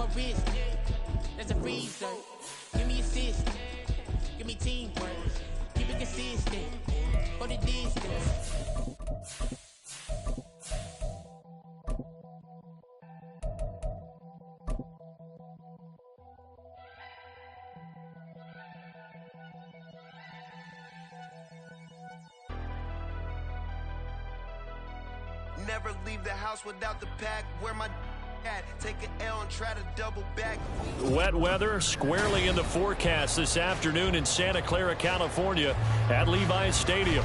my wrist. That's a freezer. Give me assist. Give me teamwork. Keep it consistent. For the distance. Never leave the house without the pack. Where my at? Take an L and try to double back. Wet weather squarely in the forecast this afternoon in Santa Clara, California at Levi's Stadium.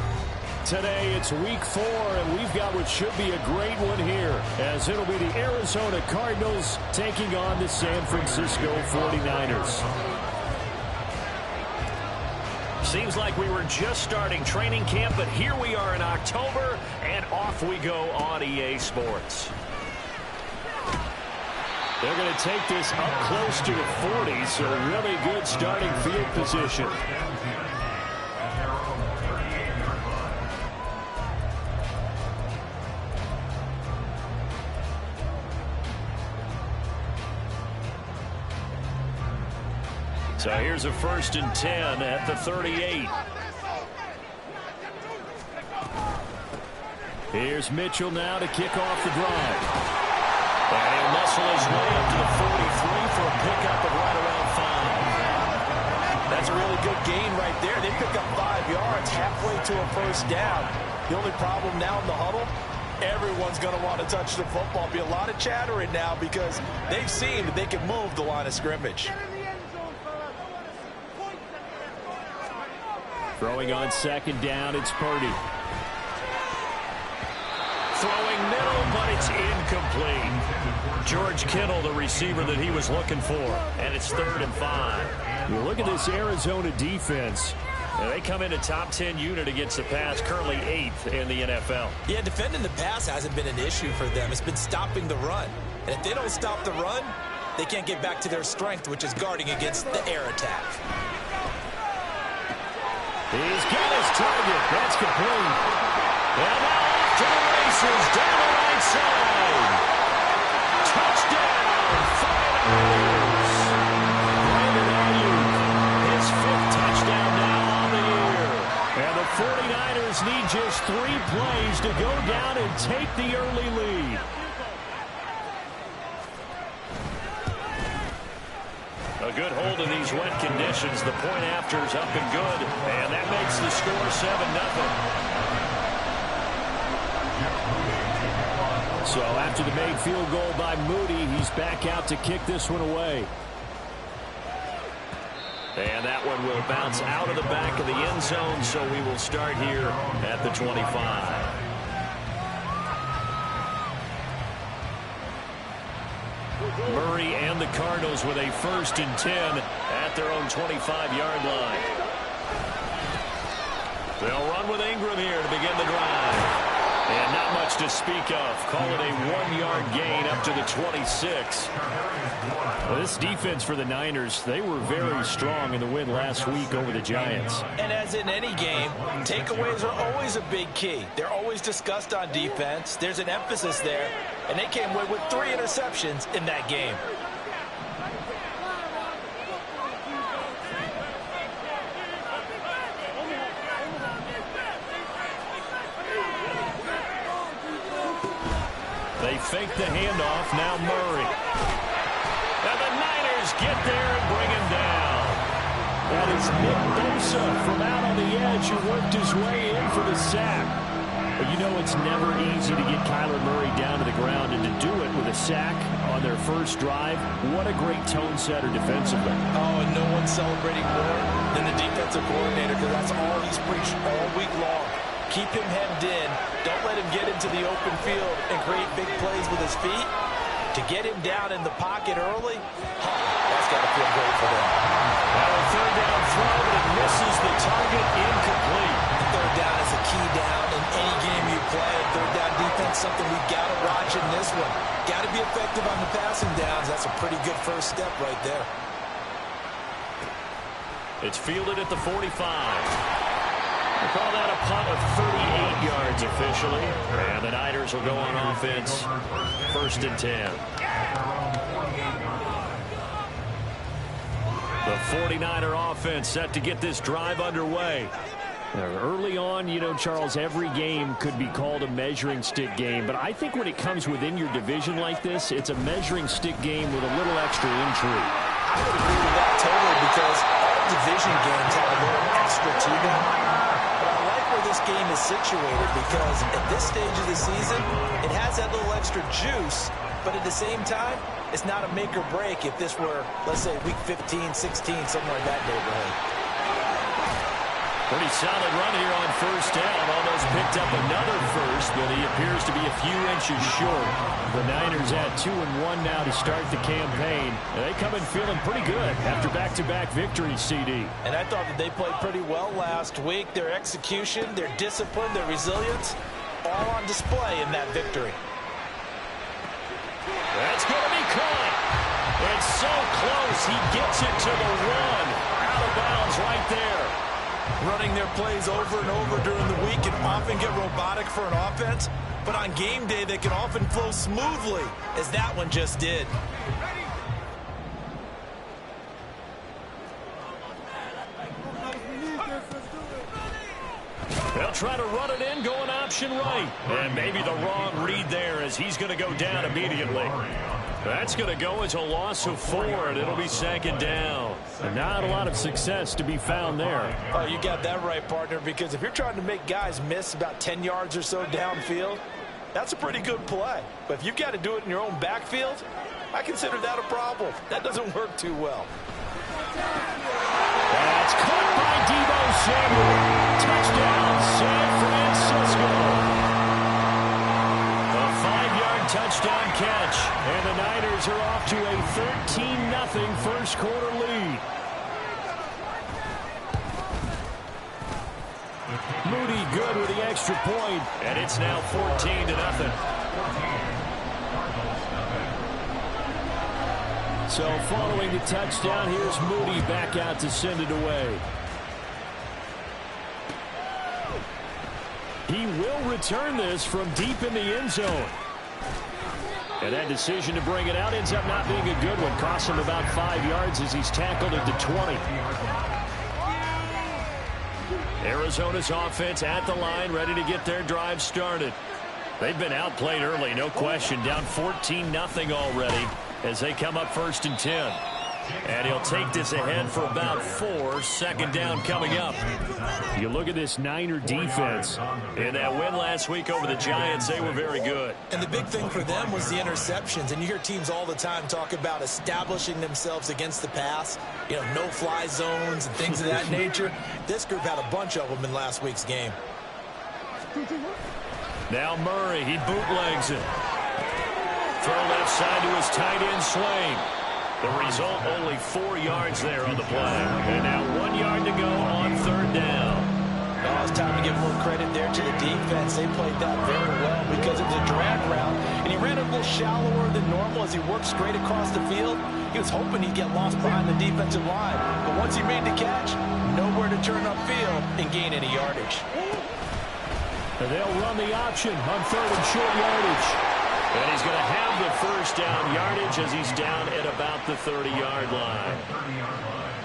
Today it's week 4, and we've got what should be a great one here, as it'll be the Arizona Cardinals taking on the San Francisco 49ers. Seems like we were just starting training camp, but here we are in October, and off we go on EA Sports. They're going to take this up close to the 40, so really good starting field position. So here's a 1st and 10 at the 38. Here's Mitchell now to kick off the drive. And he'll muscle his way up to the 43 for a pickup of right around 5. That's a really good gain right there. They pick up 5 yards halfway to a 1st down. The only problem now in the huddle, everyone's going to want to touch the football. Be a lot of chattering now because they've seen that they can move the line of scrimmage. Throwing on 2nd down, it's Purdy. Throwing middle, but it's incomplete. George Kittle, the receiver that he was looking for, and it's 3rd and 5. You look at this Arizona defense. And they come into top 10 unit against the pass, currently 8th in the NFL. Yeah, defending the pass hasn't been an issue for them. It's been stopping the run. And if they don't stop the run, they can't get back to their strength, which is guarding against the air attack. He's got his target. That's complete. And now off to the races down the right side. Touchdown, 49ers. Brandon Ayuk, his 5th touchdown now on the year. And the 49ers need just 3 plays to go down and take the early lead. A good hold in these wet conditions. The point after is up and good. And that makes the score 7-0. So after the made field goal by Moody, he's back out to kick this one away. And that one will bounce out of the back of the end zone, so we will start here at the 25. Murray and the Cardinals with a 1st and 10 at their own 25-yard line. They'll run with Ingram here to begin the drive. And not much to speak of. Call it a 1-yard gain up to the 26. Well, this defense for the Niners, they were very strong in the win last week over the Giants. And as in any game, takeaways are always a big key. They're always discussed on defense. There's an emphasis there. And they came away with 3 interceptions in that game. They fake the handoff, now Murray. And the Niners get there and bring him down. That is Nick Bosa from out on the edge who worked his way in for the sack. But you know it's never easy to get Kyler Murray down to the ground, and to do it with a sack on their first drive, what a great tone setter defensively. Oh, and no one's celebrating more than the defensive coordinator, because that's all he's preached all week long. Keep him hemmed in. Don't let him get into the open field and create big plays with his feet. To get him down in the pocket early, that's got to feel great for them. Now a 3rd down throw, but it misses the target, incomplete. The 3rd down is a key down in any game you play. 3rd down defense, something we've got to watch in this one. Got to be effective on the passing downs. That's a pretty good first step right there. It's fielded at the 45. We'll call that a punt of 38 yards officially. And the Niners will go on offense, 1st and 10. The 49er offense set to get this drive underway. Early on, you know, Charles, every game could be called a measuring stick game. But I think when it comes within your division like this, it's a measuring stick game with a little extra intrigue. I would agree with that totally because all division games have a little extra to them. But I like where this game is situated because at this stage of the season, it has that little extra juice. But at the same time, it's not a make or break if this were, let's say, week 15, 16, somewhere in that neighborhood. Pretty solid run here on first down. Almost picked up another first, but he appears to be a few inches short. The Niners at 2-1 now to start the campaign. They come in feeling pretty good after back-to-back victories, CD. And I thought that they played pretty well last week. Their execution, their discipline, their resilience, all on display in that victory. That's going to be caught. It's so close. He gets it to the one. Out of bounds right there. Running their plays over and over during the week can often get robotic for an offense, but on game day they can often flow smoothly, as that one just did. They'll try to run it in, going option right. And maybe the wrong read there as he's going to go down immediately. That's going to go as a loss of 4, and it'll be second down. And not a lot of success to be found there. Oh, you got that right, partner, because if you're trying to make guys miss about 10 yards or so downfield, that's a pretty good play. But if you've got to do it in your own backfield, I consider that a problem. That doesn't work too well. That's caught by Deebo Samuel. Touchdown, San Francisco. A 5-yard touchdown catch. And the Niners are off to a 13-0 first quarter lead. Moody good with the extra point, and it's now 14-0. So following the touchdown, here's Moody back out to send it away. He will return this from deep in the end zone. And that decision to bring it out ends up not being a good one. Costs him about 5 yards as he's tackled at the 20. Arizona's offense at the line, ready to get their drive started. They've been outplayed early, no question. Down 14-0 already as they come up 1st and 10. And he'll take this ahead for about 4. Second down coming up. You look at this Niner defense. In that win last week over the Giants, they were very good. And the big thing for them was the interceptions. And you hear teams all the time talk about establishing themselves against the pass. You know, no-fly zones and things of that nature. This group had a bunch of them in last week's game. Now Murray, he bootlegs it. Throw left side to his tight end Swain. The result, only 4 yards there on the play. And now 1 yard to go on 3rd down. Now it's time to give more credit there to the defense. They played that very well because it was a drag route. And he ran a little shallower than normal as he worked straight across the field. He was hoping he'd get lost behind the defensive line. But once he made the catch, nowhere to turn upfield and gain any yardage. And they'll run the option on 3rd and short yardage. And he's going to have the first down yardage as he's down at about the 30-yard line.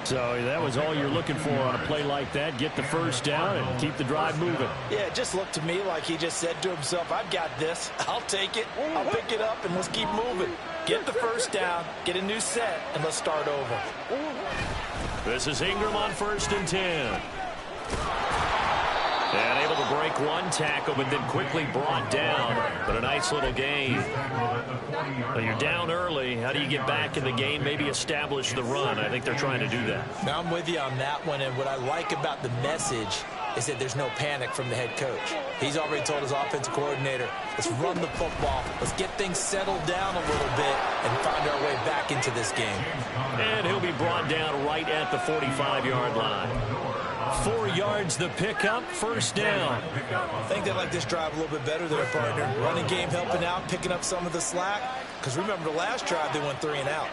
So that was all you're looking for on a play like that. Get the first down and keep the drive moving. Yeah, it just looked to me like he just said to himself, I've got this. I'll take it. I'll pick it up, and let's keep moving. Get the first down, get a new set, and let's start over. This is Ingram on 1st and 10. And able to break one tackle, but then quickly brought down. But a nice little gain. Well, you're down early. How do you get back in the game? Maybe establish the run. I think they're trying to do that. Now, I'm with you on that one. And what I like about the message is that there's no panic from the head coach. He's already told his offensive coordinator, let's run the football. Let's get things settled down a little bit and find our way back into this game. And he'll be brought down right at the 45-yard line. 4 yards the pickup, first down. I think they like this drive a little bit better there, partner. Running game helping out, picking up some of the slack. Because remember the last drive, they went 3 and out.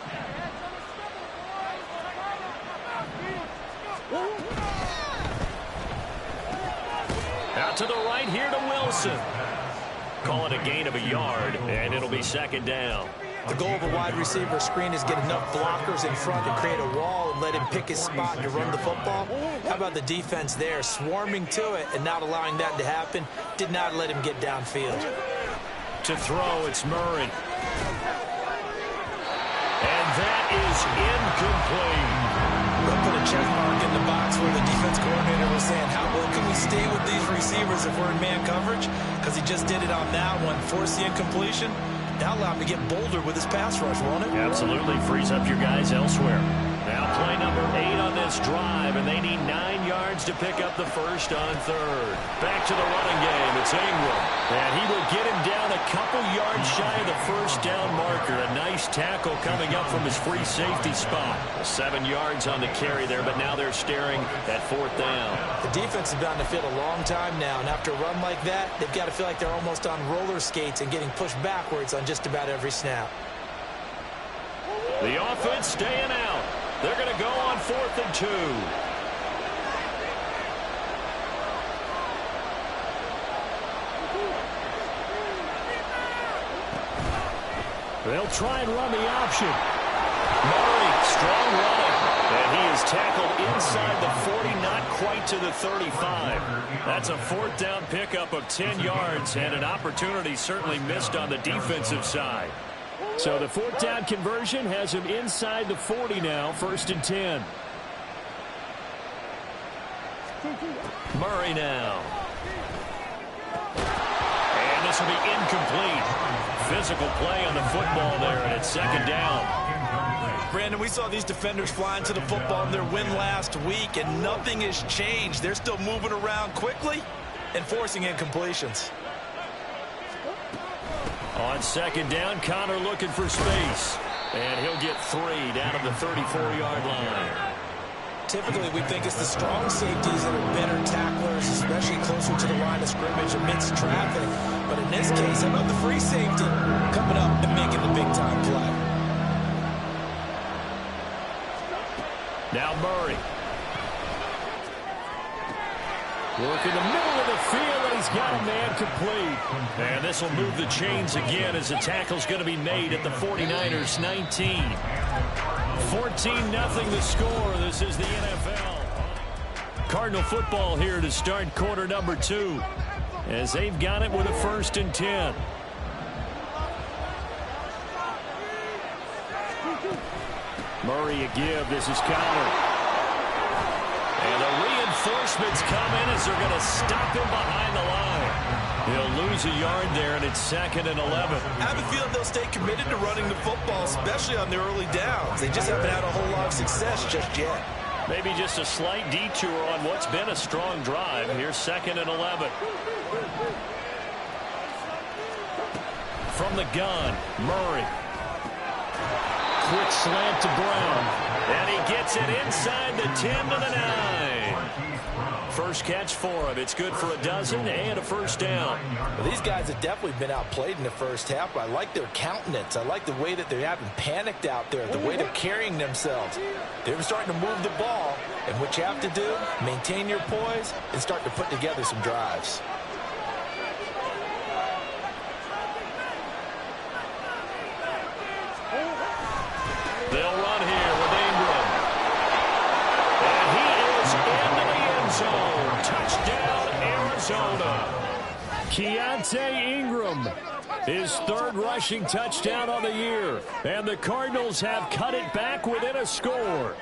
Out to the right here to Wilson. Call it a gain of a yard, and it'll be second down. The goal of a wide receiver screen is get enough blockers in front to create a wall and let him pick his spot to run the football. How about the defense there, swarming to it and not allowing that to happen? Did not let him get downfield. To throw, it's Murray. And that is incomplete. We'll put a check mark in the box where the defense coordinator was saying, how well can we stay with these receivers if we're in man coverage? Because he just did it on that one, forced the incompletion. Now allow him to get bolder with his pass rush, won't it? Absolutely, frees up your guys elsewhere. Now play number 8 on this drive, and they need 9 yards to pick up the first on third. Back to the running game, it's Ingram. And he will get him down a couple yards shy of the first down marker. A nice tackle coming up from his free safety spot. 7 yards on the carry there, but now they're staring at 4th down. The defense has been on the field a long time now, and after a run like that, they've got to feel like they're almost on roller skates and getting pushed backwards on just about every snap. The offense staying out. They're going to go on 4th and 2. They'll try and run the option. Murray, strong running. And he is tackled inside the 40, not quite to the 35. That's a 4th down pickup of 10 yards, and an opportunity certainly missed on the defensive side. So the 4th down conversion has him inside the 40 now, 1st and 10. Murray now. And this will be incomplete. Physical play on the football there, and it's 2nd down. Brandon, we saw these defenders fly into the football in their win last week, and nothing has changed. They're still moving around quickly and forcing incompletions. On 2nd down, Connor looking for space. And he'll get 3 down at the 34-yard line. Typically, we think it's the strong safeties that are better tacklers, especially closer to the line of scrimmage amidst traffic. But in this case, how about the free safety coming up and making the big-time play? Now Murray. Work in the middle of the field, and he's got a man complete. And this will move the chains again as the tackle's going to be made at the 49ers 19. 14-0 the score. This is the NFL. Cardinal football here to start quarter number 2, as they've got it with a 1st and 10. Murray a give. This is Connor. And the reinforcements come in as they're going to stop him behind the line. He'll lose a yard there, and it's 2nd and 11. I have a feeling they'll stay committed to running the football, especially on the early downs. They just haven't had a whole lot of success just yet. Maybe just a slight detour on what's been a strong drive. Here's 2nd and 11. From the gun, Murray. Quick slant to Brown. And he gets it inside the 10 to the 9. First catch for him. It's good for a dozen and a 1st down. Well, these guys have definitely been outplayed in the first half. I like their countenance. I like the way that they haven't panicked out there, the way they're carrying themselves. They're starting to move the ball, and what you have to do, maintain your poise and start to put together some drives. They'll run here with Ingram. And he is into the end zone. Touchdown, Arizona. Keontae Ingram, his 3rd rushing touchdown on the year. And the Cardinals have cut it back within a score.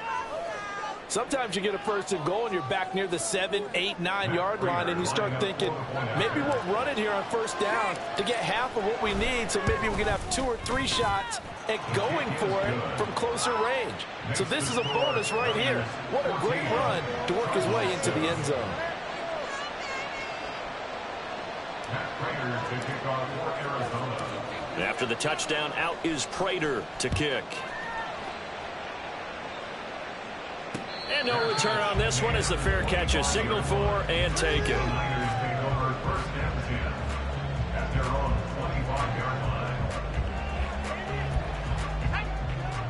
Sometimes you get a 1st and goal and you're back near the 7, 8, 9-yard line, and you start thinking, maybe we'll run it here on 1st down to get half of what we need, so maybe we can have 2 or 3 shots at going for it from closer range. So this is a bonus right here. What a great run to work his way into the end zone. After the touchdown, out is Prater to kick. And no return on this one as the fair catch is signaled for and taken.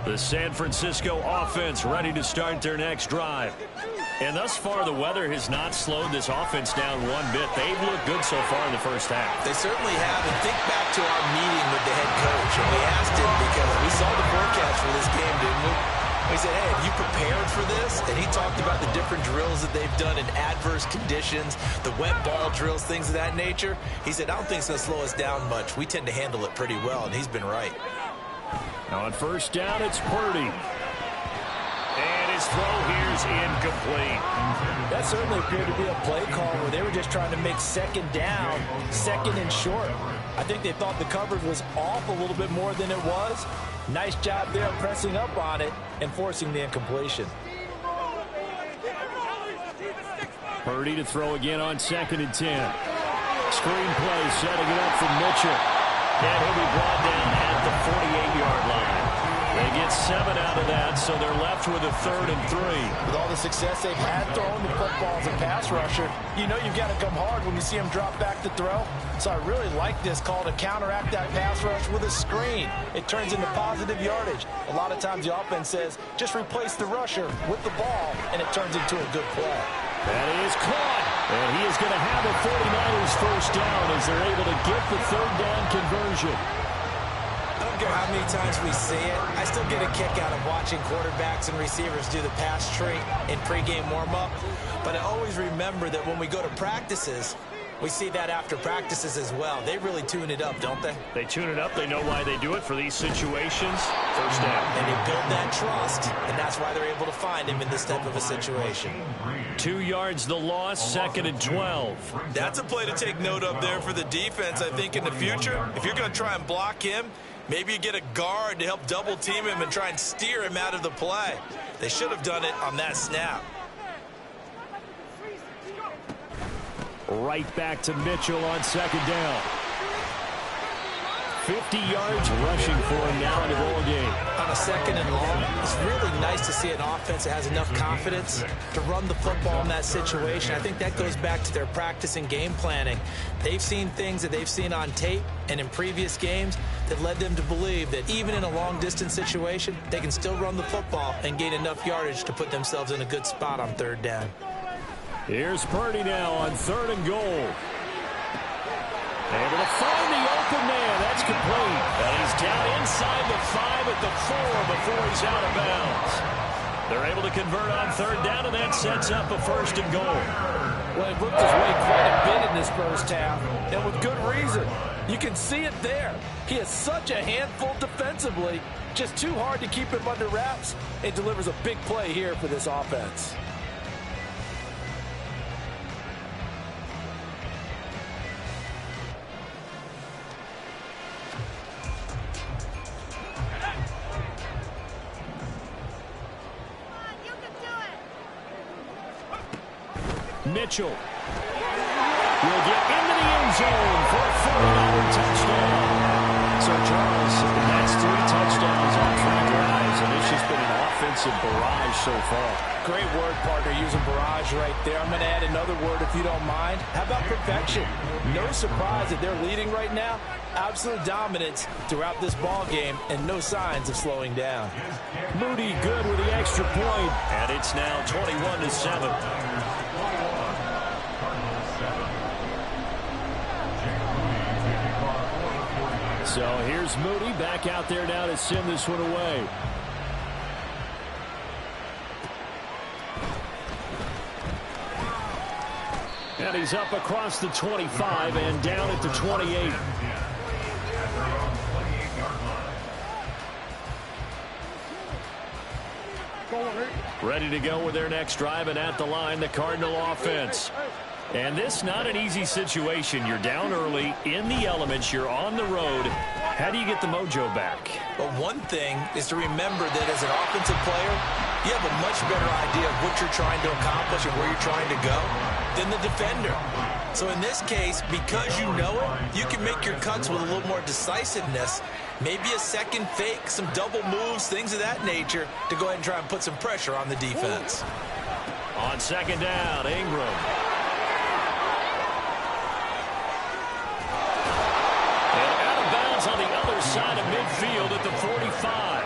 The San Francisco offense ready to start their next drive. And thus far, the weather has not slowed this offense down one bit. They've looked good so far in the first half. They certainly have. And think back to our meeting with the head coach. And we asked him because we saw the forecast for this game, didn't we? We said, hey, have you prepared for this? And he talked about the different drills that they've done in adverse conditions, the wet ball drills, things of that nature. He said, I don't think it's going to slow us down much. We tend to handle it pretty well, and he's been right. Now on first down, it's Purdy. And his throw here's incomplete. That certainly appeared to be a play call where they were just trying to make second down, second and short. I think they thought the coverage was off a little bit more than it was. Nice job there pressing up on it and forcing the incompletion. Purdy to throw again on 2nd and 10. Screen play setting it up for Mitchell. And he'll be brought down at the 48-yard line. They get 7 out of that, so they're left with a 3rd and 3. With all the success they've had throwing the football as a pass rusher, you know you've got to come hard when you see him drop back to throw. So I really like this call to counteract that pass rush with a screen. It turns into positive yardage. A lot of times the offense says, just replace the rusher with the ball, and it turns into a good play. That is caught. And he is going to have a 49ers first down as they're able to get the 3rd down conversion. I don't care how many times we see it. I still get a kick out of watching quarterbacks and receivers do the pass tree in pregame warm-up. But I always remember that when we go to practices, we see that after practices as well. They really tune it up, don't they? They tune it up. They know why they do it for these situations. First down. And they build that trust, and that's why they're able to find him in this type of a situation. 2 yards the loss, 2nd and 12. That's a play to take note of there for the defense, I think, in the future. If you're going to try and block him, maybe you get a guard to help double team him and try and steer him out of the play. They should have done it on that snap. Right back to Mitchell on 2nd down. 50 yards rushing for him now in the ball game. On a 2nd and long, it's really nice to see an offense that has enough confidence to run the football in that situation. I think that goes back to their practice and game planning. They've seen things that they've seen on tape and in previous games that led them to believe that even in a long-distance situation, they can still run the football and gain enough yardage to put themselves in a good spot on 3rd down. Here's Purdy now on 3rd and goal. Able to find the open man. That's complete. And he's down inside the 5 at the 4 before he's out of bounds. They're able to convert on 3rd down, and that sets up a 1st and goal. Well, he looked his way quite a bit in this first half, and with good reason. You can see it there. He is such a handful defensively. Just too hard to keep him under wraps. It delivers a big play here for this offense. Mitchell will get into the end zone for a 49er touchdown. So, Charles, that's 3 touchdowns on 3 drives, and it's just been an offensive barrage so far. Great word, partner, using barrage right there. I'm going to add another word if you don't mind. How about perfection? No surprise that they're leading right now. Absolute dominance throughout this ball game and no signs of slowing down. Moody good with the extra point, and it's now 21-7. So here's Moody back out there now to send this one away. And he's up across the 25 and down at the 28. Ready to go with their next drive, and at the line, the Cardinal offense. And this not an easy situation. You're down early, in the elements, you're on the road. How do you get the mojo back? Well, one thing is to remember that as an offensive player, you have a much better idea of what you're trying to accomplish and where you're trying to go than the defender. So in this case, because you know it, you can make your cuts with a little more decisiveness. Maybe a second fake, some double moves, things of that nature to go ahead and try and put some pressure on the defense. On 2nd down, Ingram. And out of bounds on the other side of midfield at the 45.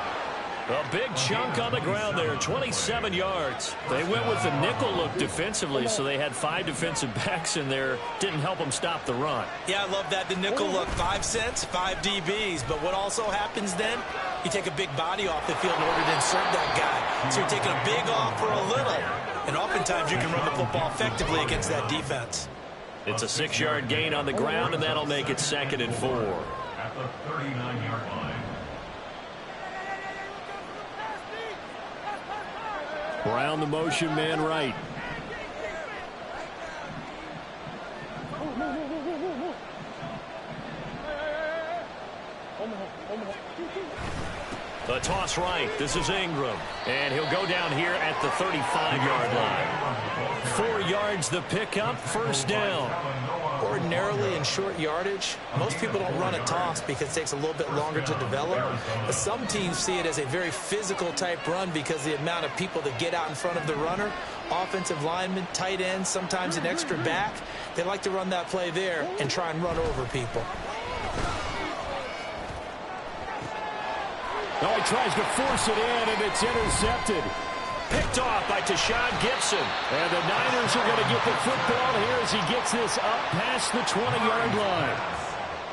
A big chunk on the ground there, 27 yards. They went with the nickel look defensively, so they had 5 defensive backs in there. Didn't help them stop the run. Yeah, I love that. The nickel look, 5 cents, 5 DBs. But what also happens then, you take a big body off the field in order to insert that guy. So you're taking a big off for a little. And oftentimes you can run the football effectively against that defense. It's a 6-yard gain on the ground, and that'll make it 2nd and 4. At the 39-yard line. Brown, the motion man right. The toss right. This is Ingram. And he'll go down here at the 35-yard line. 4 yards the pickup, first down. Ordinarily in short yardage, most people don't run a toss because it takes a little bit longer to develop. But some teams see it as a very physical type run because the amount of people that get out in front of the runner, offensive linemen, tight ends, sometimes an extra back, they like to run that play there and try and run over people. Oh, he tries to force it in, and it's intercepted. Picked off by Tashawn Gibson. And the Niners are going to get the football here as he gets this up past the 20-yard line.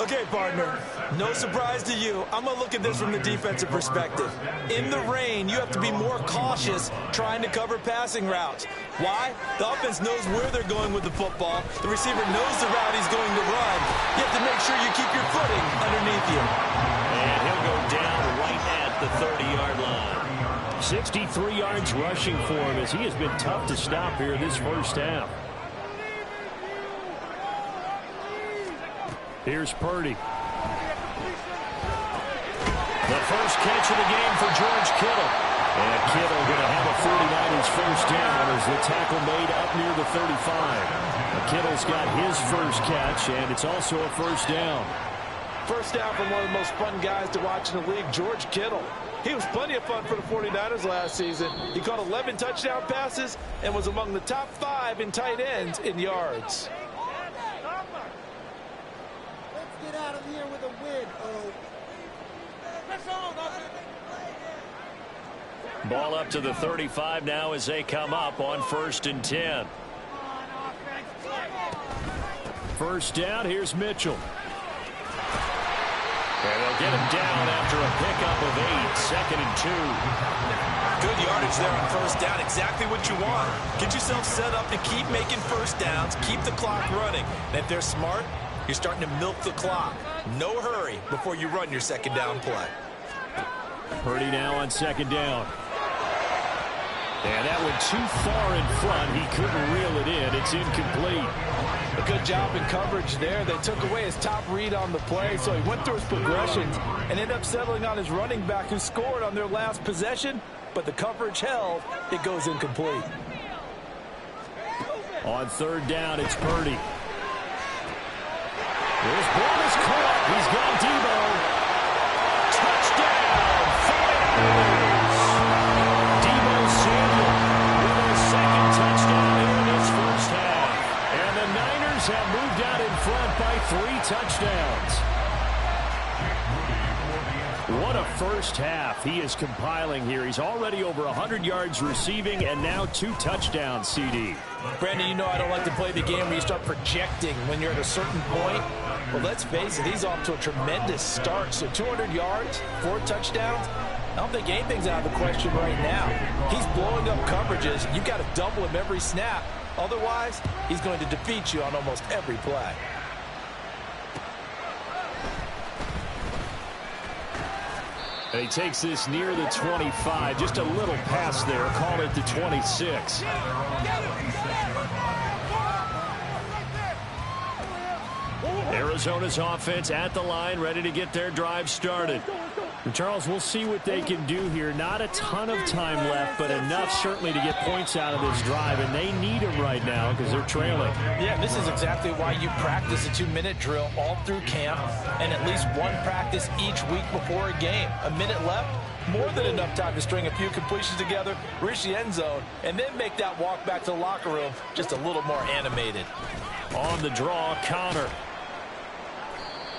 Okay, partner, no surprise to you. I'm going to look at this from the defensive perspective. In the rain, you have to be more cautious trying to cover passing routes. Why? The offense knows where they're going with the football. The receiver knows the route he's going to run. You have to make sure you keep your footing underneath you. And he'll go down right at the 30-yard line. 63 yards rushing for him as he has been tough to stop here this first half. Here's Purdy. The first catch of the game for George Kittle. And Kittle going to have a 49ers first down as the tackle made up near the 35. Kittle's got his first catch, and it's also a first down. First down from one of the most fun guys to watch in the league, George Kittle. He was plenty of fun for the 49ers last season. He caught 11 touchdown passes and was among the top 5 in tight ends in yards. Let's get out of here with a win, Ball up to the 35 now as they come up on 1st and 10. First down, here's Mitchell. And they'll get him down after a pickup of 8, 2nd and 2. Good yardage there on first down, exactly what you want. Get yourself set up to keep making first downs, keep the clock running. And if they're smart, you're starting to milk the clock. No hurry before you run your second down play. Purdy now on 2nd down. And that went too far in front. He couldn't reel it in. It's incomplete. A good job in coverage there. They took away his top read on the play, so he went through his progressions and ended up settling on his running back who scored on their last possession, but the coverage held. It goes incomplete. On 3rd down, it's Purdy. This ball is caught. He's got Debo. Touchdown, 49ers. Debo Samuel with his 2nd touchdown here in this first half. And the Niners have moved out in front by 3 touchdowns. What a first half he is compiling here. He's already over 100 yards receiving and now 2 touchdowns, CD. Brandon, you know I don't like to play the game where you start projecting when you're at a certain point. Well, let's face it, he's off to a tremendous start. So 200 yards, 4 touchdowns. I don't think anything's out of the question right now. He's blowing up coverages. You've got to double him every snap. Otherwise, he's going to defeat you on almost every play. And he takes this near the 25. Just a little pass there. Call it the 26. Arizona's offense at the line, ready to get their drive started. And Charles, we'll see what they can do here. Not a ton of time left, but enough certainly to get points out of this drive, and they need them right now because they're trailing. Yeah, this is exactly why you practice a 2-minute drill all through camp and at least one practice each week before a game. A minute left, more than enough time to string a few completions together, reach the end zone, and then make that walk back to the locker room just a little more animated. On the draw, Connor.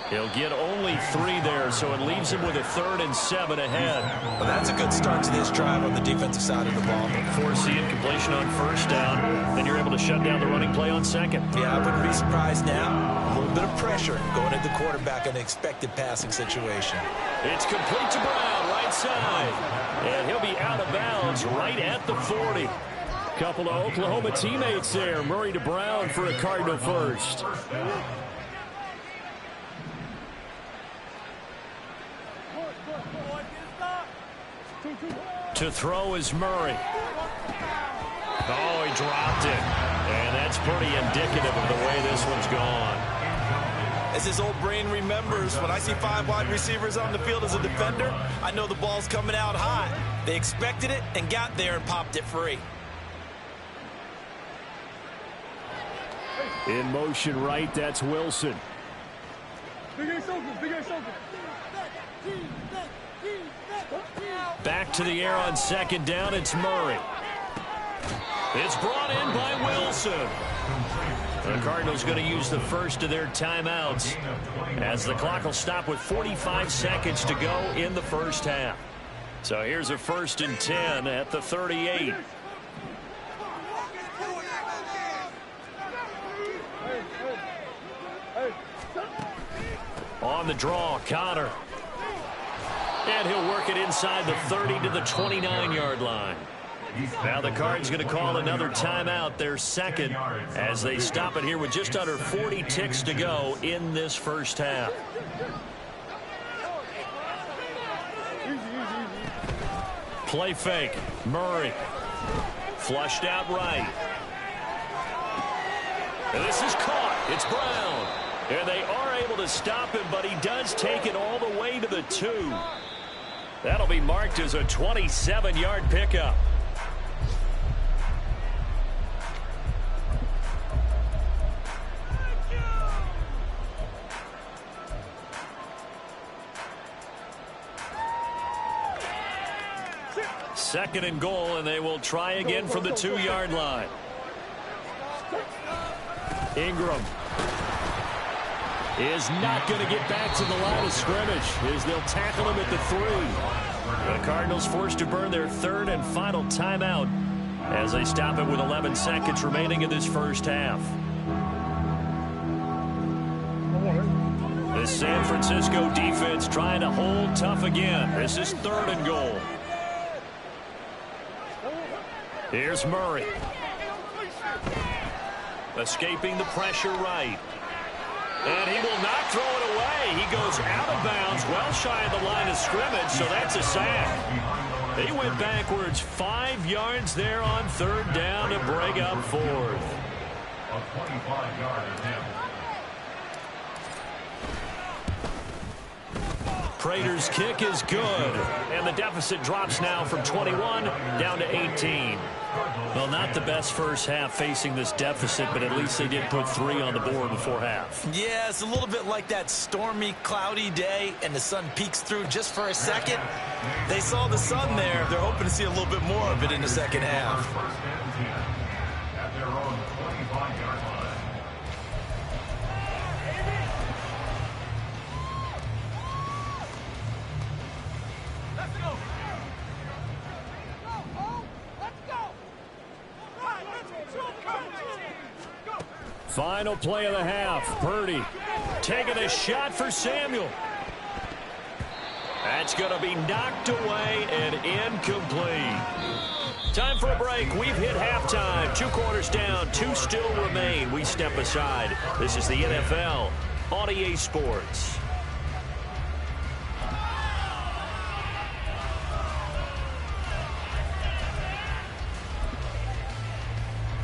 He'll get only 3 there, so it leaves him with a 3rd and 7 ahead. Well, that's a good start to this drive on the defensive side of the ball. Force the incompletion on 1st down, then you're able to shut down the running play on 2nd. Yeah, I wouldn't be surprised now. A little bit of pressure going at the quarterback in an expected passing situation. It's complete to Brown, right side. And he'll be out of bounds right at the 40. Couple of Oklahoma teammates there. Murray to Brown for a Cardinal first. To throw is Murray. Oh, he dropped it. And that's pretty indicative of the way this one's gone. As his old brain remembers, when I see 5 wide receivers on the field as a defender, I know the ball's coming out hot. They expected it and got there and popped it free. In motion right, that's Wilson. Back to the air on 2nd down, it's Murray. It's brought in by Wilson. The Cardinals going to use the first of their timeouts as the clock will stop with 45 seconds to go in the first half. So here's a 1st and 10 at the 38. On the draw, Connor. And he'll work it inside the 30 to the 29-yard line. Now the Cards going to call another timeout, their 2nd, as they stop it here with just under 40 ticks to go in this first half. Play fake. Murray. Flushed out right. And this is caught. It's Brown. And they are able to stop him, but he does take it all the way to the 2. That'll be marked as a 27-yard pickup. Second and goal, and they will try again from the 2-yard line. Ingram is not going to get back to the line of scrimmage as they'll tackle him at the 3. The Cardinals forced to burn their 3rd and final timeout as they stop it with 11 seconds remaining in this first half. The San Francisco defense trying to hold tough again. This is 3rd and goal. Here's Murray. Escaping the pressure right. And he will not throw it away. He goes out of bounds, well shy of the line of scrimmage, so that's a sack. He went backwards 5 yards there on 3rd down to bring up 4th. A 25-yard attempt. Prater's kick is good. And the deficit drops now from 21 down to 18. Well, not the best first half facing this deficit, but at least they did put 3 on the board before half. Yeah, it's a little bit like that stormy, cloudy day, and the sun peeks through just for a second. They saw the sun there. They're hoping to see a little bit more of it in the second half. At their own 25-yard line. Final play of the half. Purdy taking a shot for Samuel. That's going to be knocked away and incomplete. Time for a break. We've hit halftime. 2 quarters down. 2 still remain. We step aside. This is the NFL on EA Sports.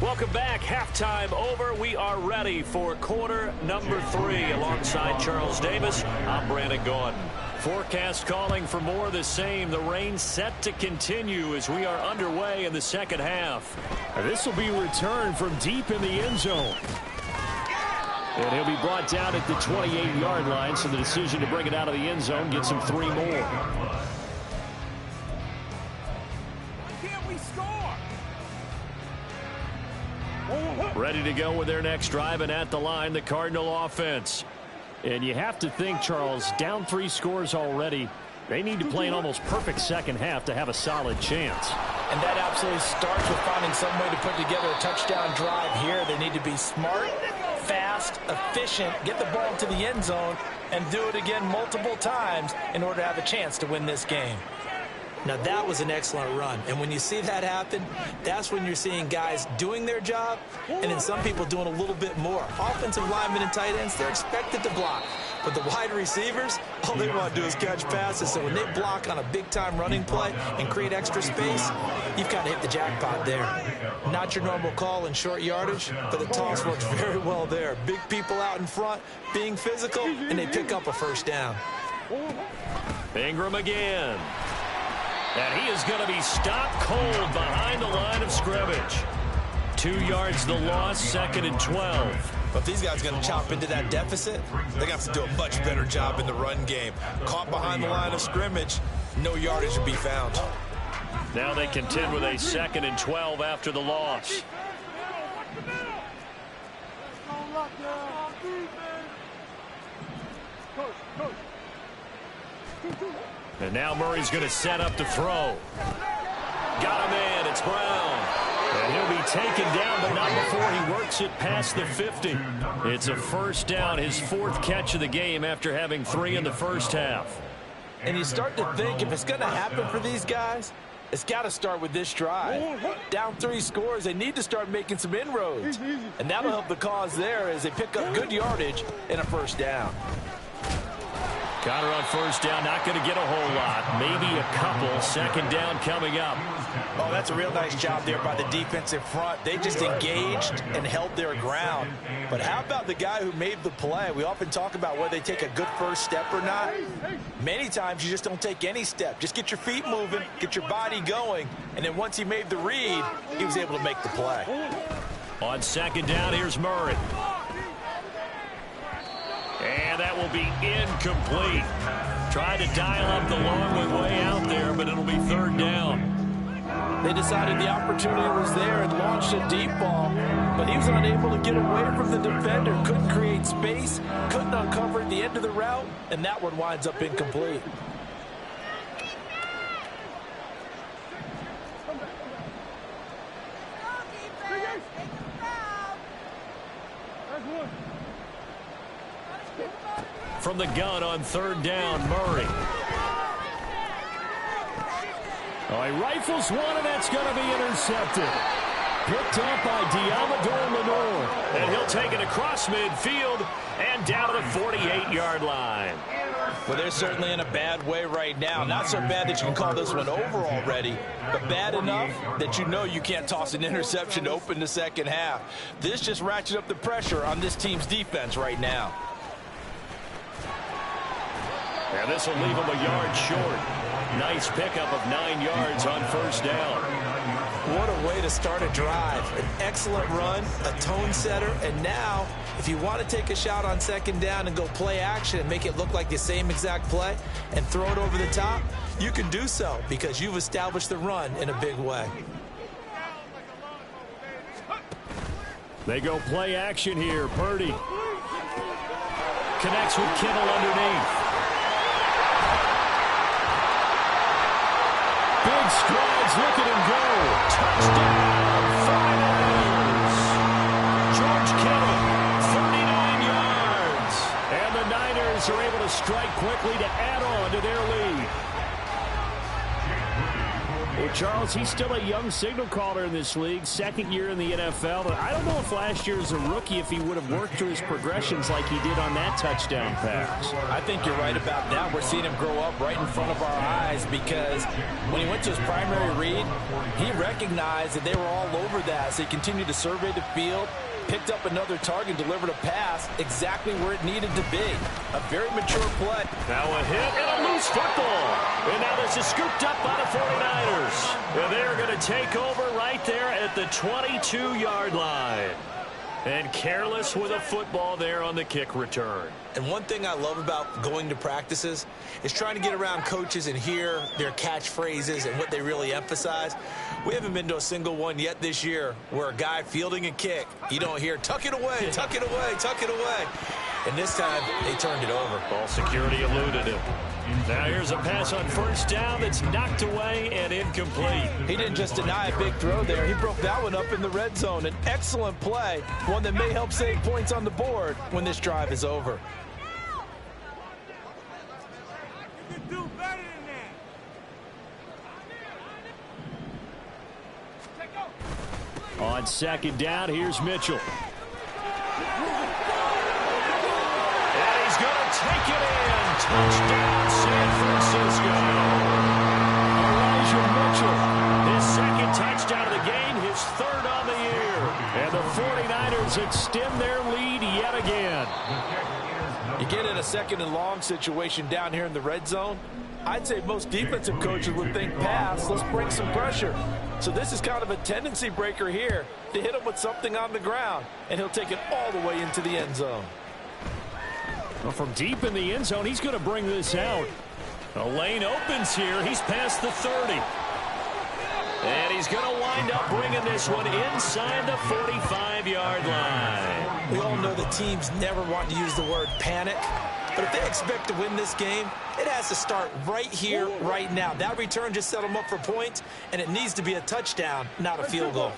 Welcome back. Halftime over. We are ready for quarter number 3 alongside Charles Davis. I'm Brandon Gordon. Forecast calling for more of the same. The rain set to continue as we are underway in the second half. This will be returned from deep in the end zone. And he'll be brought down at the 28-yard line, so the decision to bring it out of the end zone gets him 3 more. Ready to go with their next drive, and at the line, the Cardinal offense. And you have to think, Charles, down 3 scores already. They need to play an almost perfect second half to have a solid chance. And that absolutely starts with finding some way to put together a touchdown drive here. They need to be smart, fast, efficient, get the ball to the end zone, and do it again multiple times in order to have a chance to win this game. Now, that was an excellent run. And when you see that happen, that's when you're seeing guys doing their job and then some people doing a little bit more. Offensive linemen and tight ends, they're expected to block. But the wide receivers, all they want to do is catch passes. So when they block on a big-time running play and create extra space, you've kind of hit the jackpot there. Not your normal call in short yardage, but the toss works very well there. Big people out in front, being physical, and they pick up a first down. Ingram again. And he is going to be stopped cold behind the line of scrimmage. 2 yards the loss, 2nd and 12. But if these guys are going to chop into that deficit, they're going to have to do a much better job in the run game. Caught behind the line of scrimmage, no yardage to be found. Now they contend with a 2nd and 12 after the loss. And now Murray's going to set up to throw. Got him in. It's Brown. And he'll be taken down, but not before he works it past the 50. It's a first down, his 4th catch of the game after having 3 in the first half. And you start to think if it's going to happen for these guys, it's got to start with this drive. Down 3 scores, they need to start making some inroads. And that'll help the cause there as they pick up good yardage and a first down. Got her on first down, not going to get a whole lot. Maybe a couple. 2nd down coming up. Oh, that's a real nice job there by the defensive front. They just engaged and held their ground. But how about the guy who made the play? We often talk about whether they take a good first step or not. Many times you just don't take any step. Just get your feet moving, get your body going, and then once he made the read, he was able to make the play. On 2nd down, here's Murray. And that will be incomplete. Tried to dial up the long way out there, but it'll be 3rd down. They decided the opportunity was there and launched a deep ball, but he was unable to get away from the defender, couldn't create space, couldn't uncover at the end of the route, and that one winds up incomplete. From the gun on 3rd down, Murray. Oh, he rifles one, and that's going to be intercepted. Picked up by Diamador Lenore. And he'll take it across midfield and down to the 48-yard line. Well, they're certainly in a bad way right now. Not so bad that you can call this one over already, but bad enough that you know you can't toss an interception to open the second half. This just ratchets up the pressure on this team's defense right now. And this will leave him a yard short. Nice pickup of 9 yards on first down. What a way to start a drive. An excellent run, a tone setter, and now if you want to take a shot on 2nd down and go play action and make it look like the same exact play and throw it over the top, you can do so because you've established the run in a big way. They go play action here. Purdy connects with Kittle underneath. Big strides, look at him go. Touchdown, 49ers. George Kittle, 39 yards. And the Niners are able to strike quickly to add on to their lead. Well, Charles, he's still a young signal caller in this league, 2nd year in the NFL. But I don't know if last year as a rookie, if he would have worked through his progressions like he did on that touchdown pass. I think you're right about that. We're seeing him grow up right in front of our eyes because when he went to his primary read, he recognized that they were all over that. So he continued to survey the field, picked up another target, delivered a pass exactly where it needed to be. A very mature play. Now a hit and a loose football. And now this is scooped up by the 49ers. And they're going to take over right there at the 22-yard line. And careless with a football there on the kick return. And one thing I love about going to practices is trying to get around coaches and hear their catchphrases and what they really emphasize. We haven't been to a single one yet this year where a guy fielding a kick, you don't hear, tuck it away, tuck it away, tuck it away. and this time they turned it over. Ball security eluded him. Now here's a pass on first down that's knocked away and incomplete. He didn't just deny a big throw there. He broke that one up in the red zone. An excellent play, one that may help save points on the board when this drive is over. You can do better than that. On second down, here's Mitchell. And he's going to take it in. Touchdown, San Francisco. Elijah Mitchell, his second touchdown of the game, his third on the year. And the 49ers extend their lead yet again. You get in a second and long situation down here in the red zone, I'd say most defensive coaches would think pass, let's bring some pressure. So this is kind of a tendency breaker here to hit him with something on the ground, and he'll take it all the way into the end zone. Well, from deep in the end zone, he's going to bring this out. The lane opens here. He's past the 30. And he's going to wind up bringing this one inside the 45-yard line. We all know the teams never want to use the word panic. But if they expect to win this game, it has to start right here, right now. That return just set them up for points, and it needs to be a touchdown, not a field goal.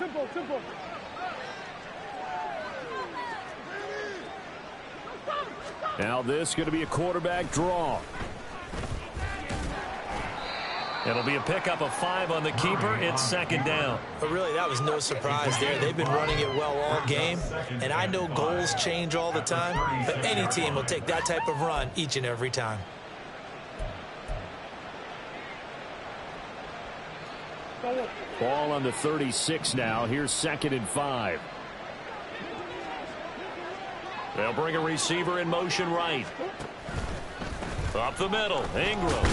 Now this is going to be a quarterback draw. It'll be a pickup of 5 on the keeper. It's second down. But really, that was no surprise there. They've been running it well all game, and I know goals change all the time, but any team will take that type of run each and every time. Ball on the 36 now. Here's second and 5. They'll bring a receiver in motion right. Up the middle, Ingram.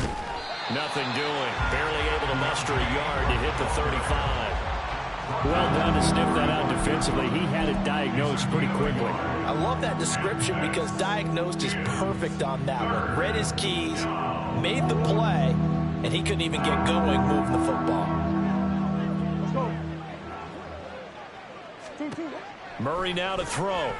Nothing doing. Barely able to muster a yard to hit the 35. Well done to sniff that out defensively. He had it diagnosed pretty quickly. I love that description because diagnosed is perfect on that one. Read his keys, made the play, and he couldn't even get going moving the football. Murray now to throw.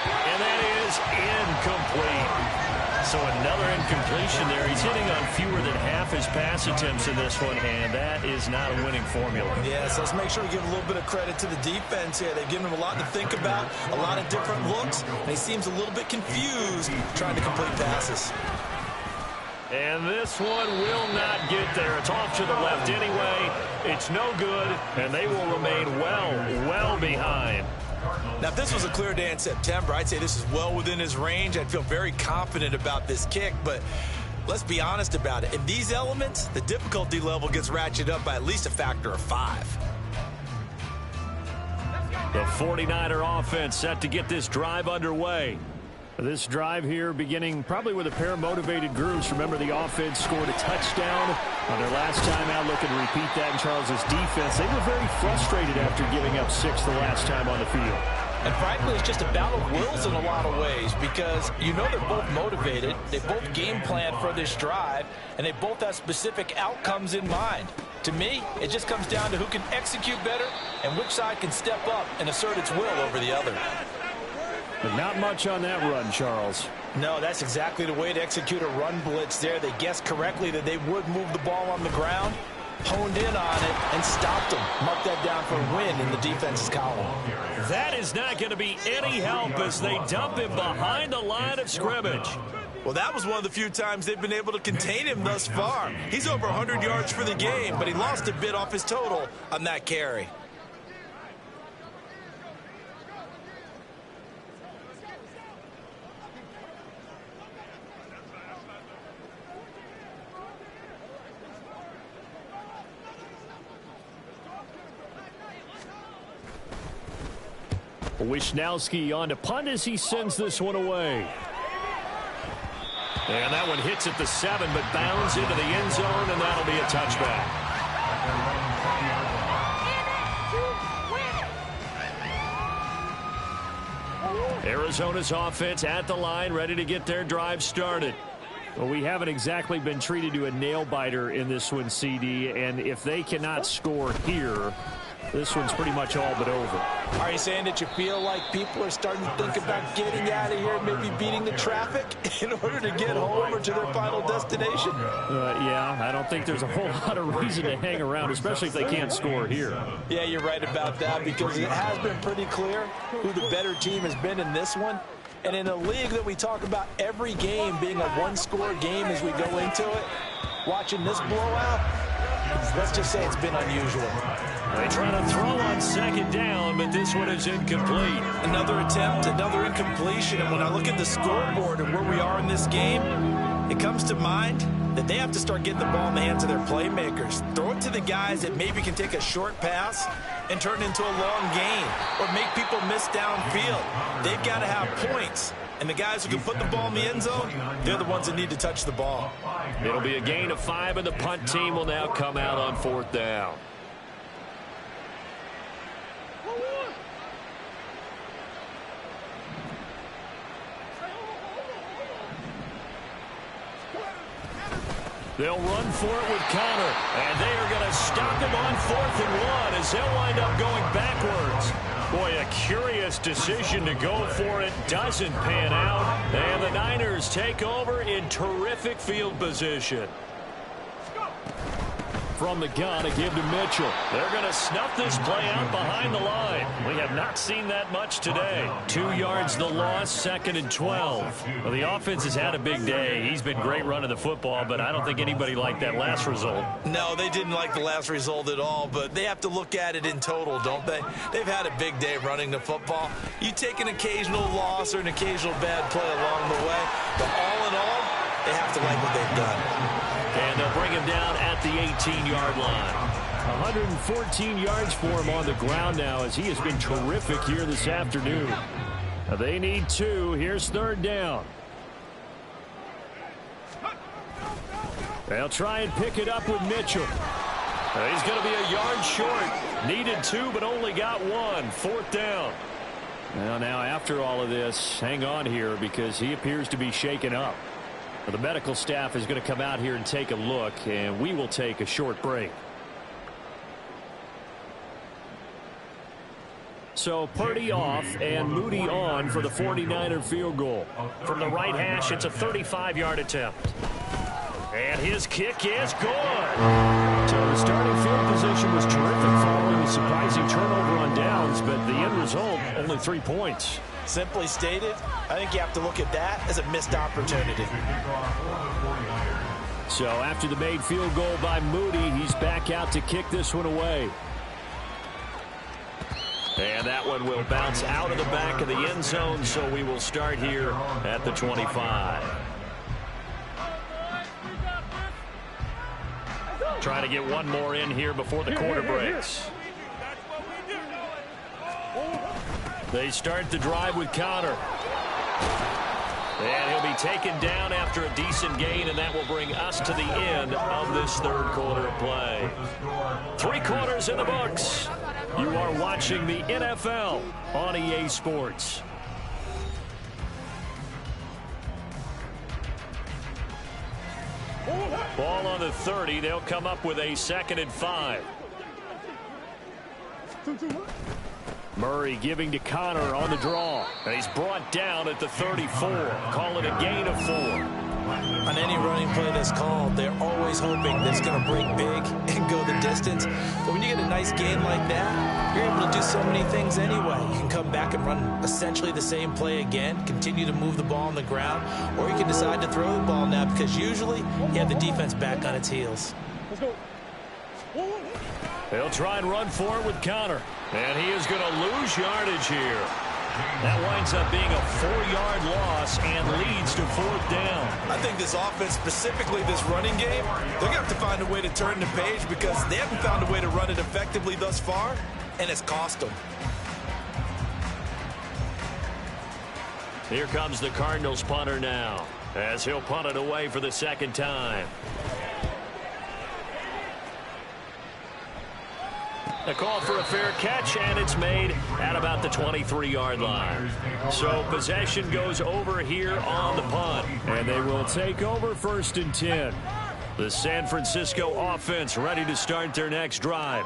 And that is incomplete. So another incompletion there. He's hitting on fewer than half his pass attempts in this one, and that is not a winning formula. Yes, let's make sure we give a little bit of credit to the defense here. They've given him a lot to think about, a lot of different looks, and he seems a little bit confused trying to complete passes. And this one will not get there. It's off to the left anyway. It's no good, and they will remain well behind. Now, if this was a clear day in September, I'd say this is well within his range. I'd feel very confident about this kick, but let's be honest about it. In these elements, the difficulty level gets ratcheted up by at least a factor of 5. The 49er offense set to get this drive underway. This drive here beginning probably with a pair of motivated groups. Remember, the offense scored a touchdown on their last time out. Looking to repeat that in Charles's defense. They were very frustrated after giving up 6 the last time on the field. And frankly, it's just a battle of wills in a lot of ways because you know they're both motivated. They both game plan for this drive, and they both have specific outcomes in mind. To me, it just comes down to who can execute better and which side can step up and assert its will over the other. But not much on that run, Charles. No, that's exactly the way to execute a run blitz there. They guessed correctly that they would move the ball on the ground, honed in on it, and stopped them. Mark that down for a win in the defense's column. That is not going to be any help as they dump him behind the line of scrimmage. Well, that was one of the few times they've been able to contain him thus far. He's over 100 yards for the game, but he lost a bit off his total on that carry. Wisnowski on to punt as he sends this one away. And that one hits at the 7, but bounds into the end zone, and that'll be a touchback. Arizona's offense at the line, ready to get their drive started. Well, we haven't exactly been treated to a nail-biter in this one, CD, and if they cannot score here, this one's pretty much all but over. Are you saying that you feel like people are starting to think about getting out of here and maybe beating the traffic in order to get home or to their final destination? Yeah, I don't think there's a whole lot of reason to hang around, especially if they can't score here. Yeah, you're right about that, because it has been pretty clear who the better team has been in this one. And in a league that we talk about every game being a one-score game as we go into it, watching this blowout, let's just say it's been unusual. They try to throw on second down, but this one is incomplete. Another attempt, another incompletion. And when I look at the scoreboard and where we are in this game, it comes to mind that they have to start getting the ball in the hands of their playmakers. Throw it to the guys that maybe can take a short pass and turn it into a long gain or make people miss downfield. They've got to have points. And the guys who can put the ball in the end zone, they're the ones that need to touch the ball. It'll be a gain of 5, and the punt team will now come out on 4th down. They'll run for it with Connor, and they are going to stop him on 4th and 1 as they'll wind up going backwards. Boy, a curious decision to go for it. Doesn't pan out, and the Niners take over in terrific field position. From the gun, a give to Mitchell. They're going to snuff this play out behind the line. We have not seen that much today. 2 yards the loss, 2nd and 12. Well, the offense has had a big day. He's been great running the football, but I don't think anybody liked that last result. No, they didn't like the last result at all, but they have to look at it in total, don't they? They've had a big day running the football. You take an occasional loss or an occasional bad play along the way, but all in all, they have to like what they've done. And they'll bring him down at the 18-yard line. 114 yards for him on the ground now, as he has been terrific here this afternoon. They need 2. Here's 3rd down. They'll try and pick it up with Mitchell. He's going to be a yard short. Needed 2, but only got 1. 4th down. Well, now after all of this, hang on here, because he appears to be shaken up. The medical staff is going to come out here and take a look, and we will take a short break. So Purdy off and Moody on for the 49er field goal. From the right hash, it's a 35-yard attempt. And his kick is good. So the starting field position was terrific following the surprising turnover on downs, but the end result, only 3 points. Simply stated, I think you have to look at that as a missed opportunity. So after the made field goal by Moody, he's back out to kick this one away. And that one will bounce out of the back of the end zone, so we will start here at the 25. Trying to get one more in here before the quarter breaks. They start the drive with Connor. And he'll be taken down after a decent gain, and that will bring us to the end of this 3rd quarter of play. 3 quarters in the books. You are watching the NFL on EA Sports. Ball on the 30. They'll come up with a 2nd and 5. Murray giving to Connor on the draw. And he's brought down at the 34. Call it a gain of 4. On any running play that's called, they're always hoping that it's going to break big and go the distance. But when you get a nice gain like that, you're able to do so many things anyway. You can come back and run essentially the same play again, continue to move the ball on the ground, or you can decide to throw the ball now, because usually you have the defense back on its heels. Let's go. They'll try and run for it with Connor. And he is going to lose yardage here. That winds up being a 4-yard loss and leads to 4th down. I think this offense, specifically this running game, they're going to have to find a way to turn the page, because they haven't found a way to run it effectively thus far, and it's cost them. Here comes the Cardinals punter now, as he'll punt it away for the 2nd time. A call for a fair catch, and it's made at about the 23-yard line. So possession goes over here on the punt, and they will take over 1st and 10. The San Francisco offense ready to start their next drive.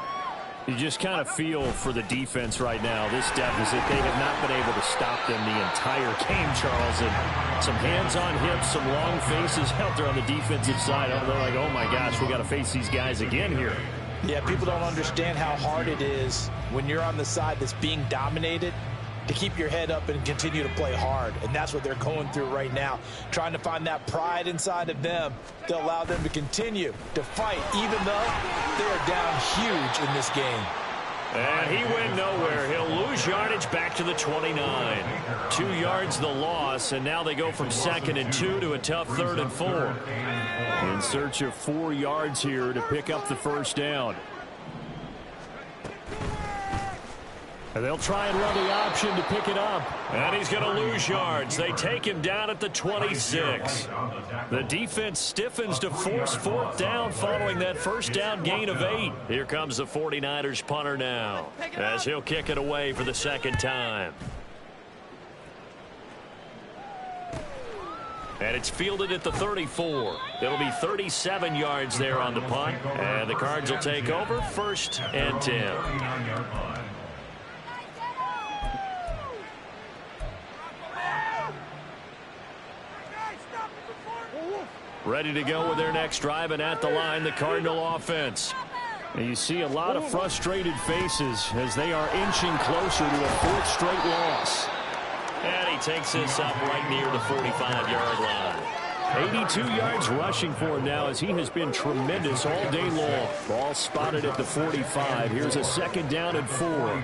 You just kind of feel for the defense right now. This deficit, they have not been able to stop them the entire game, Charles. And some hands on hips, some long faces out there on the defensive side. They're like, oh, my gosh, we got to face these guys again here. Yeah, people don't understand how hard it is when you're on the side that's being dominated to keep your head up and continue to play hard. And that's what they're going through right now, trying to find that pride inside of them to allow them to continue to fight, even though they are down huge in this game. And he went nowhere. He'll lose yardage back to the 29. 2 yards the loss, and now they go from 2nd and 2 to a tough 3rd and 4. In search of 4 yards here to pick up the first down. And they'll try and run the option to pick it up. And he's going to lose yards. They take him down at the 26. The defense stiffens to force 4th down following that first down gain of 8. Here comes the 49ers punter now as he'll kick it away for the 2nd time. And it's fielded at the 34. It'll be 37 yards there on the punt. And the Cards will take over 1st and 10. Ready to go with their next drive, and at the line, the Cardinal offense. And you see a lot of frustrated faces as they are inching closer to a 4th straight loss. And he takes this up right near the 45-yard line. 82 yards rushing for him now as he has been tremendous all day long. Ball spotted at the 45. Here's a 2nd down and 4.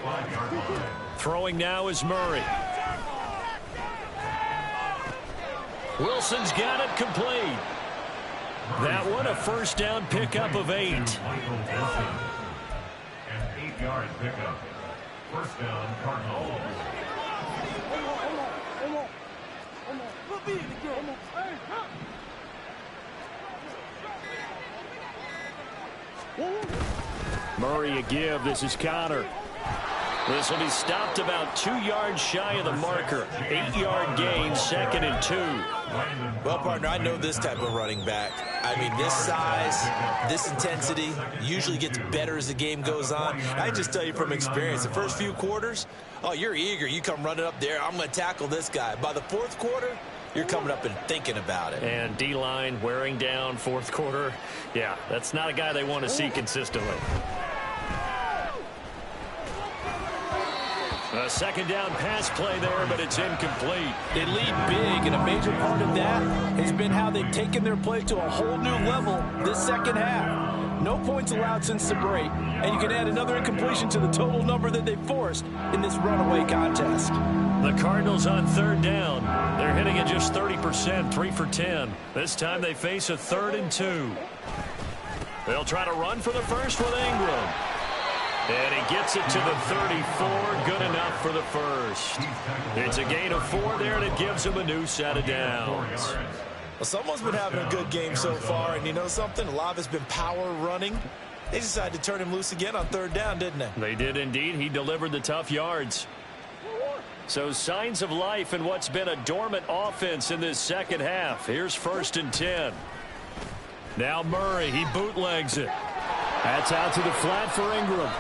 Throwing now is Murray. Wilson's got it complete. That one a first down pickup of 8. An 8-yard pickup. First down, Cardinals. Murray a give. This is Connor. This will be stopped about 2 yards shy of the marker. 8-yard gain, 2nd and 2. Well, partner, I know this type of running back. I mean, this size, this intensity usually gets better as the game goes on. I just tell you from experience, the first few quarters, oh, you're eager. You come running up there, I'm going to tackle this guy. By the 4th quarter, you're coming up and thinking about it. And D-line wearing down 4th quarter. Yeah, that's not a guy they want to see consistently. A 2nd down pass play there, but it's incomplete. They lead big, and a major part of that has been how they've taken their play to a whole new level this 2nd half. No points allowed since the break, and you can add another incompletion to the total number that they forced in this runaway contest. The Cardinals on 3rd down. They're hitting at just 30%, 3 for 10. This time they face a 3rd and 2. They'll try to run for the first with Ingram. And he gets it to the 34. Good enough for the first. It's a gain of 4 there, and it gives him a new set of downs. Well, someone's been having a good game so far, and you know something? A lot of it's been power running. They decided to turn him loose again on 3rd down, didn't they? They did indeed. He delivered the tough yards. So signs of life in what's been a dormant offense in this 2nd half. Here's 1st and 10. Now Murray, he bootlegs it. That's out to the flat for Ingram.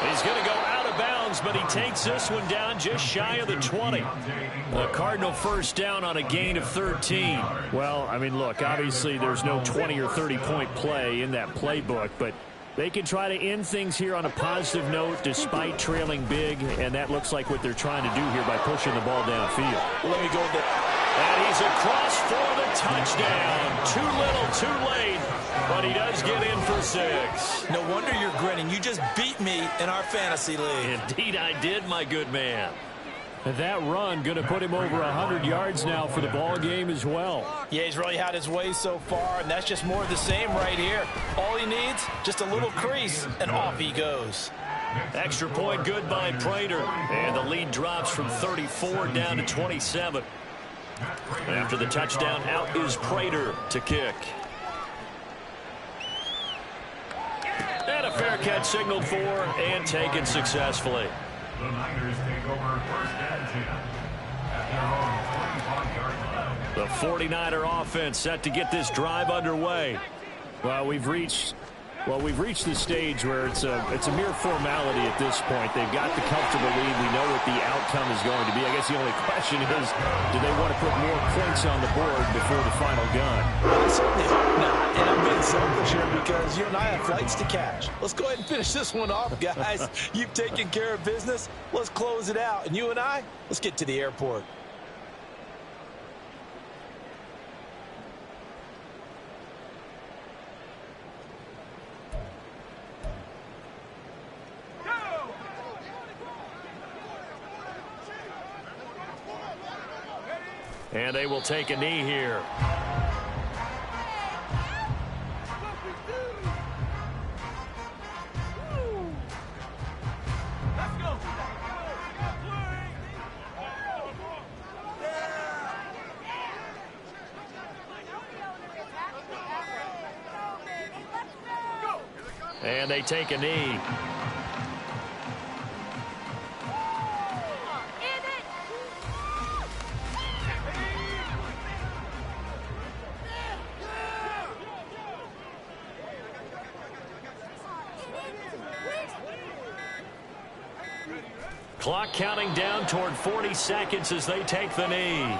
He's going to go out of bounds, but he takes this one down just shy of the 20. A Cardinal first down on a gain of 13. Well, I mean, look, obviously there's no 20 or 30-point play in that playbook, but they can try to end things here on a positive note despite trailing big, and that looks like what they're trying to do here by pushing the ball downfield. Let me go there. And he's across for the touchdown. Too little, too late, but he does get in for 6. No wonder you're grinning. You just beat me in our fantasy league. Indeed I did, my good man. And that run going to put him over 100 yards now for the ball game as well. Yeah, he's really had his way so far, and that's just more of the same right here. All he needs, just a little crease, and off he goes. Extra point good by Prater. And the lead drops from 34 down to 27. After the touchdown, out is Prater to kick. And a fair catch signaled for and taken successfully. The Niners take over 1st and 10 at their own 25-yard line. The 49er offense set to get this drive underway. Well, we've reached Well, we've reached the stage where it's a mere formality at this point. They've got the comfortable lead. We know what the outcome is going to be. I guess the only question is, do they want to put more points on the board before the final gun? I certainly hope not. And I'm being selfish here because you and I have flights to catch. Let's go ahead and finish this one off, guys. You've taken care of business. Let's close it out. And you and I, let's get to the airport. And they will take a knee here. And they take a knee. Clock counting down toward 40 seconds as they take the knee.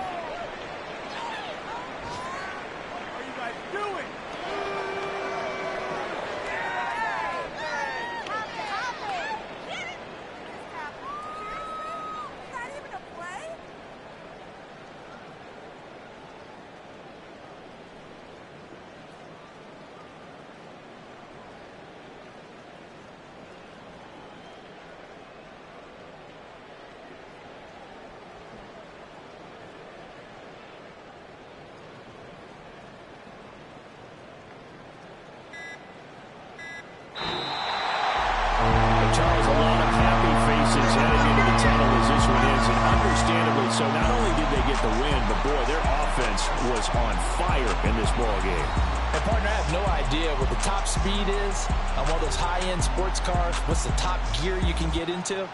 Charles, a lot of happy faces heading into the tunnel as this one ends, and understandably so. Not only did they get the win, but boy, their offense was on fire in this ball game. And partner, I have no idea what the top speed is on one of those high-end sports cars. What's the top gear you can get into?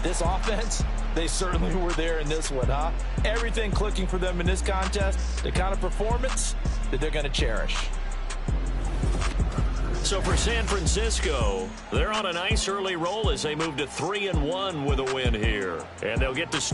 This offense, they certainly were there in this one, huh? Everything clicking for them in this contest, the kind of performance that they're going to cherish. So for San Francisco, they're on a nice early roll as they move to 3-1 with a win here. And they'll get to stay